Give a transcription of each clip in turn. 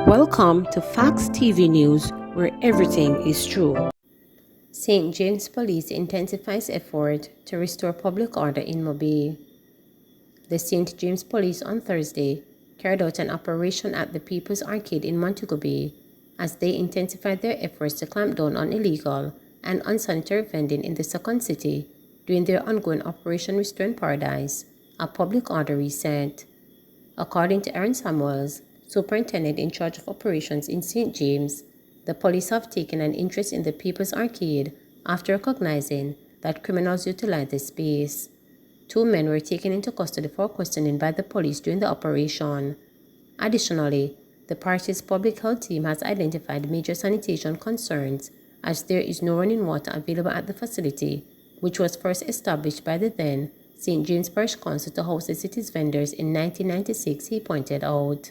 Welcome to Facts TV News, where everything is true. St. James Police intensifies effort to restore public order in Mobile. The St. James Police on Thursday carried out an operation at the People's Arcade in Montego Bay as they intensified their efforts to clamp down on illegal and unsanitary vending in the second city during their ongoing Operation Restore Paradise, a public order reset. According to Aaron Samuels, superintendent in charge of operations in St. James, the police have taken an interest in the People's Arcade after recognizing that criminals utilize the space. 2 men were taken into custody for questioning by the police during the operation. Additionally, the party's public health team has identified major sanitation concerns as there is no running water available at the facility, which was first established by the then St. James Parish Council to house the city's vendors in 1996, he pointed out.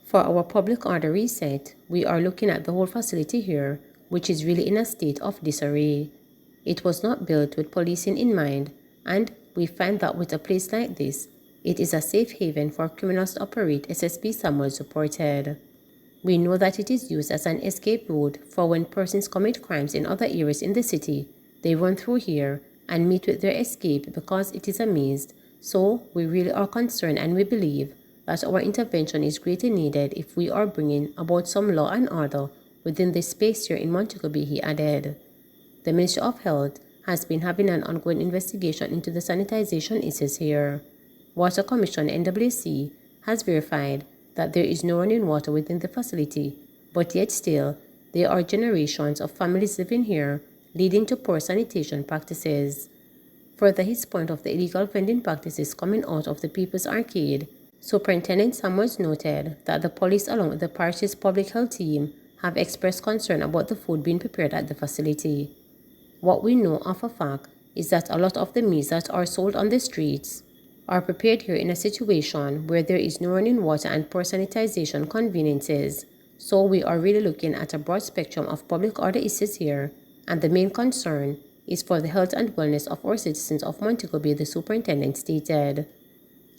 For our public order reset, we are looking at the whole facility here, which is really in a state of disarray. It was not built with policing in mind, and we find that with a place like this, it is a safe haven for criminals to operate, SSP Samuel reported. We know that it is used as an escape route for when persons commit crimes in other areas in the city. They run through here and meet with their escape because it is a maze, so we really are concerned and we believe that our intervention is greatly needed if we are bringing about some law and order within this space here in Montego Bay, he added. The Ministry of Health has been having an ongoing investigation into the sanitization issues here. Water Commission NWC has verified that there is no running water within the facility, but yet still, there are generations of families living here, leading to poor sanitation practices. Further, his point of the illegal vending practices coming out of the People's Arcade, Superintendent Samuels noted that the police along with the parish's public health team have expressed concern about the food being prepared at the facility. What we know of a fact is that a lot of the meals that are sold on the streets are prepared here in a situation where there is no running water and poor sanitization conveniences. So we are really looking at a broad spectrum of public order issues here, and the main concern is for the health and wellness of our citizens of Montego Bay, the superintendent stated.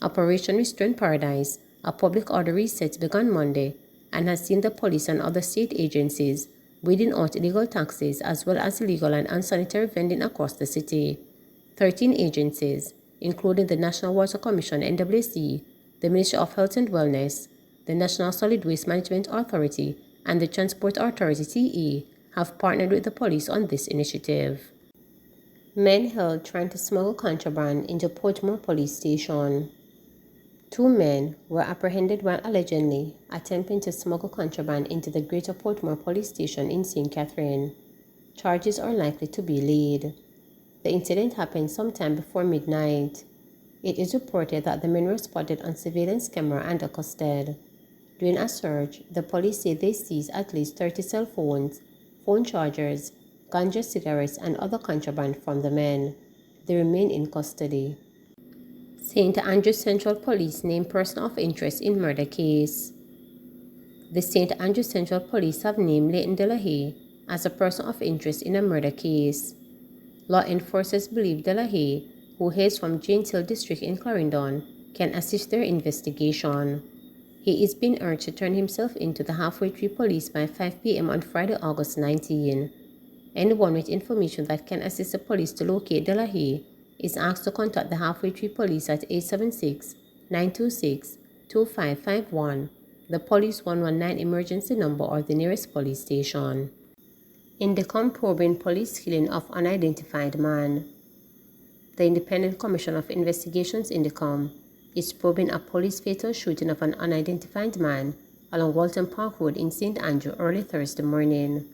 Operation Restore Paradise, a public order reset, began Monday and has seen the police and other state agencies weeding out illegal taxes as well as illegal and unsanitary vending across the city. 13 agencies, including the National Water Commission NWC, the Ministry of Health and Wellness, the National Solid Waste Management Authority, and the Transport Authority TE, have partnered with the police on this initiative. Men held trying to smuggle contraband into Portmore police station. 2 men were apprehended while allegedly attempting to smuggle contraband into the Greater Portmore police station in St. Catherine. Charges are likely to be laid. The incident happened sometime before midnight. It is reported that the men were spotted on surveillance camera and accosted. During a search, the police say they seized at least 30 cell phones, phone chargers, ganja cigarettes, and other contraband from the men. They remain in custody. St. Andrews Central Police named person of interest in murder case. The St. Andrews Central Police have named Leighton Delahaye as a person of interest in a murder case. Law enforcers believe Delahaye, who hails from Janes Hill District in Clarendon, can assist their investigation. He is being urged to turn himself in to the Halfway Tree Police by 5 p.m. on Friday, August 19. Anyone with information that can assist the police to locate Delahaye is asked to contact the Halfway Tree Police at 876-926-2551, the Police 119 emergency number, or the nearest police station. Indicom probing police killing of unidentified man. The Independent Commission of Investigations Indicom is probing a police fatal shooting of an unidentified man along Walton Park Road in St. Andrew early Thursday morning.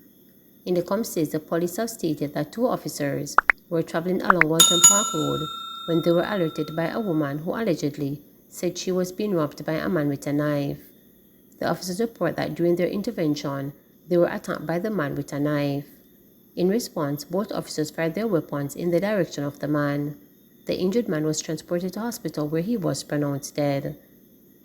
Indicom says the police have stated that 2 officers were traveling along Walton Park Road when they were alerted by a woman who allegedly said she was being robbed by a man with a knife. The officers report that during their intervention, they were attacked by the man with a knife. In response, both officers fired their weapons in the direction of the man. The injured man was transported to hospital where he was pronounced dead.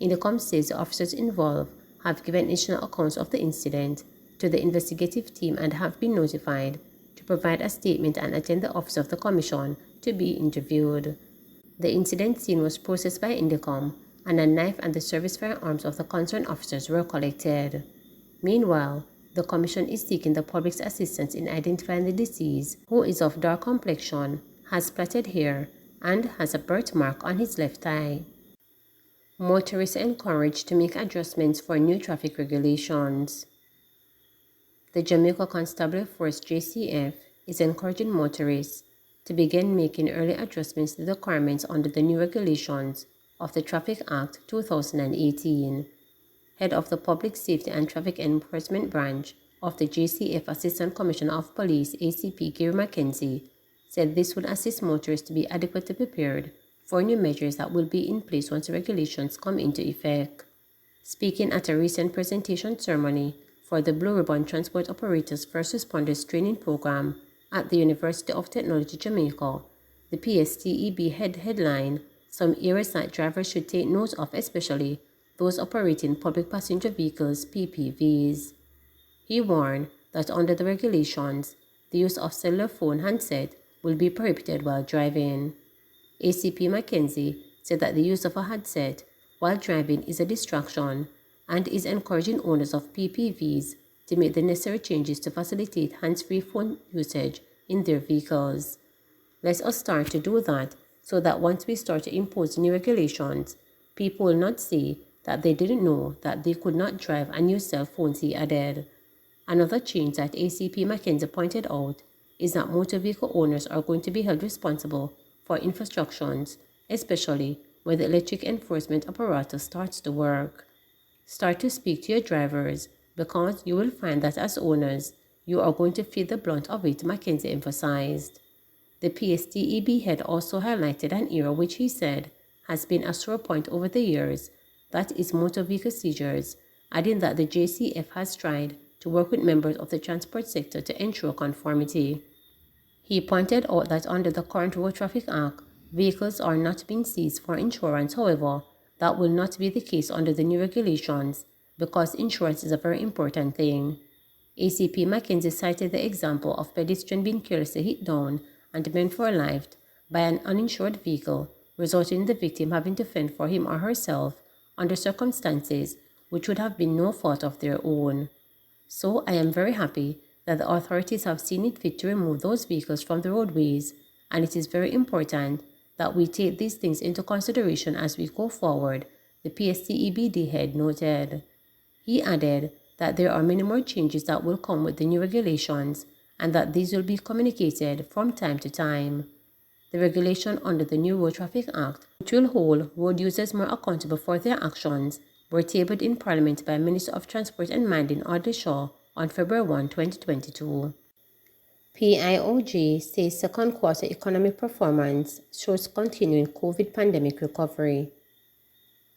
Indicom says the officers involved have given additional accounts of the incident to the investigative team and have been notified to provide a statement and attend the office of the commission to be interviewed. The incident scene was processed by Indicom, and a knife and the service firearms of the concerned officers were collected. Meanwhile, the Commission is seeking the public's assistance in identifying the deceased, who is of dark complexion, has plaited hair, and has a birthmark on his left thigh. Motorists are encouraged to make adjustments for new traffic regulations. The Jamaica Constabulary Force (JCF) is encouraging motorists to begin making early adjustments to the requirements under the new regulations of the Traffic Act 2018. Head of the Public Safety and Traffic Enforcement Branch of the JCF Assistant Commissioner of Police ACP Gary Mackenzie said this would assist motorists to be adequately prepared for new measures that will be in place once the regulations come into effect. Speaking at a recent presentation ceremony for the Blue Ribbon Transport Operators First Responders Training Program at the University of Technology, Jamaica, the PSTEB headline some areas that drivers should take note of, especially those operating public passenger vehicles (PPVs). He warned that under the regulations, the use of cellular phone handset will be prohibited while driving. ACP Mackenzie said that the use of a headset while driving is a distraction and is encouraging owners of PPVs to make the necessary changes to facilitate hands-free phone usage in their vehicles. Let us start to do that so that once we start to impose new regulations, people will not say that they didn't know that they could not drive and use cell phones, he added. Another change that ACP Mackenzie pointed out is that motor vehicle owners are going to be held responsible for infractions, especially when the electric enforcement apparatus starts to work. Start to speak to your drivers because you will find that as owners, you are going to feel the brunt of it, Mackenzie emphasized. The PSTEB head also highlighted an area which he said has been a sore point over the years, that is motor vehicle seizures, adding that the JCF has tried to work with members of the transport sector to ensure conformity. He pointed out that under the current Road Traffic Act, vehicles are not being seized for insurance. However, that will not be the case under the new regulations because insurance is a very important thing. ACP Mackenzie cited the example of pedestrian being carelessly hit down and meant for life by an uninsured vehicle, resulting in the victim having to fend for him or herself under circumstances which would have been no fault of their own. So I am very happy that the authorities have seen it fit to remove those vehicles from the roadways, and it is very important that we take these things into consideration as we go forward, the PSTEBD head noted. He added that there are many more changes that will come with the new regulations and that these will be communicated from time to time. The regulation under the new Road Traffic Act, which will hold road users more accountable for their actions, were tabled in Parliament by Minister of Transport and Mining Audley Shaw on February 1, 2022. PIOG says second quarter economic performance shows continuing COVID pandemic recovery.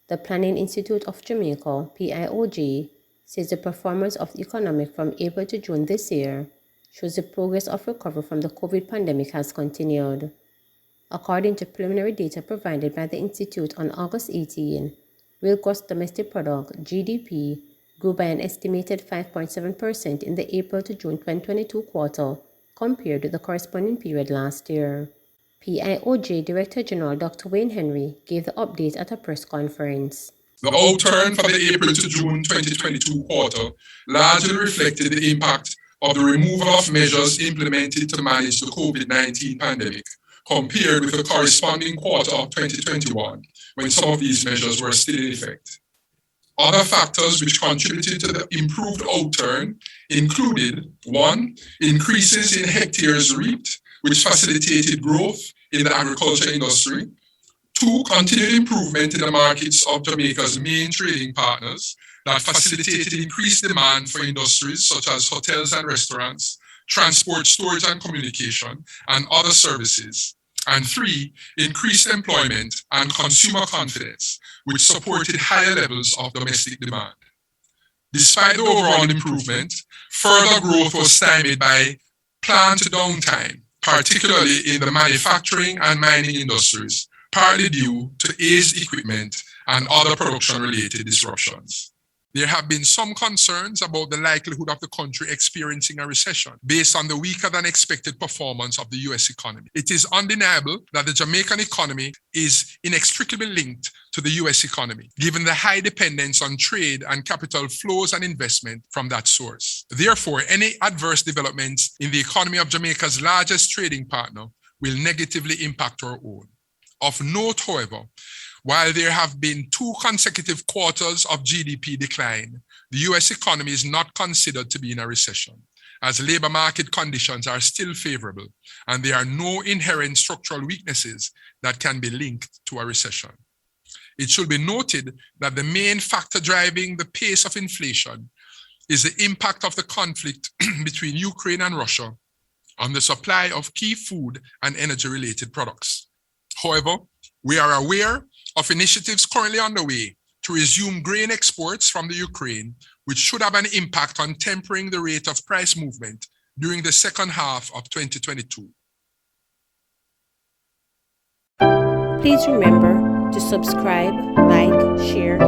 The Planning Institute of Jamaica, PIOG, says the performance of the economy from April to June this year shows the progress of recovery from the COVID pandemic has continued. According to preliminary data provided by the Institute on August 18, real gross domestic product, GDP, grew by an estimated 5.7% in the April to June 2022 quarter compared to the corresponding period last year. PIOG Director General Dr. Wayne Henry gave the update at a press conference. The outturn for the April to June 2022 quarter largely reflected the impact of the removal of measures implemented to manage the COVID-19 pandemic, compared with the corresponding quarter of 2021, when some of these measures were still in effect. Other factors which contributed to the improved outturn included 1. Increases in hectares reaped, which facilitated growth in the agriculture industry. 2. Continued improvement in the markets of Jamaica's main trading partners that facilitated increased demand for industries such as hotels and restaurants, transport, storage and communication, and other services. And 3. Increased employment and consumer confidence, which supported higher levels of domestic demand. Despite the overall improvement, further growth was stymied by plant downtime, particularly in the manufacturing and mining industries, partly due to aged equipment and other production-related disruptions. There have been some concerns about the likelihood of the country experiencing a recession based on the weaker than expected performance of the US economy. It is undeniable that the Jamaican economy is inextricably linked to the US economy, given the high dependence on trade and capital flows and investment from that source. Therefore, any adverse developments in the economy of Jamaica's largest trading partner will negatively impact our own. Of note, however, while there have been 2 consecutive quarters of GDP decline, the US economy is not considered to be in a recession, as labor market conditions are still favorable and there are no inherent structural weaknesses that can be linked to a recession. It should be noted that the main factor driving the pace of inflation is the impact of the conflict between Ukraine and Russia on the supply of key food and energy-related products. However, we are aware of initiatives currently underway to resume grain exports from the Ukraine, which should have an impact on tempering the rate of price movement during the second half of 2022. Please remember to subscribe, like, share,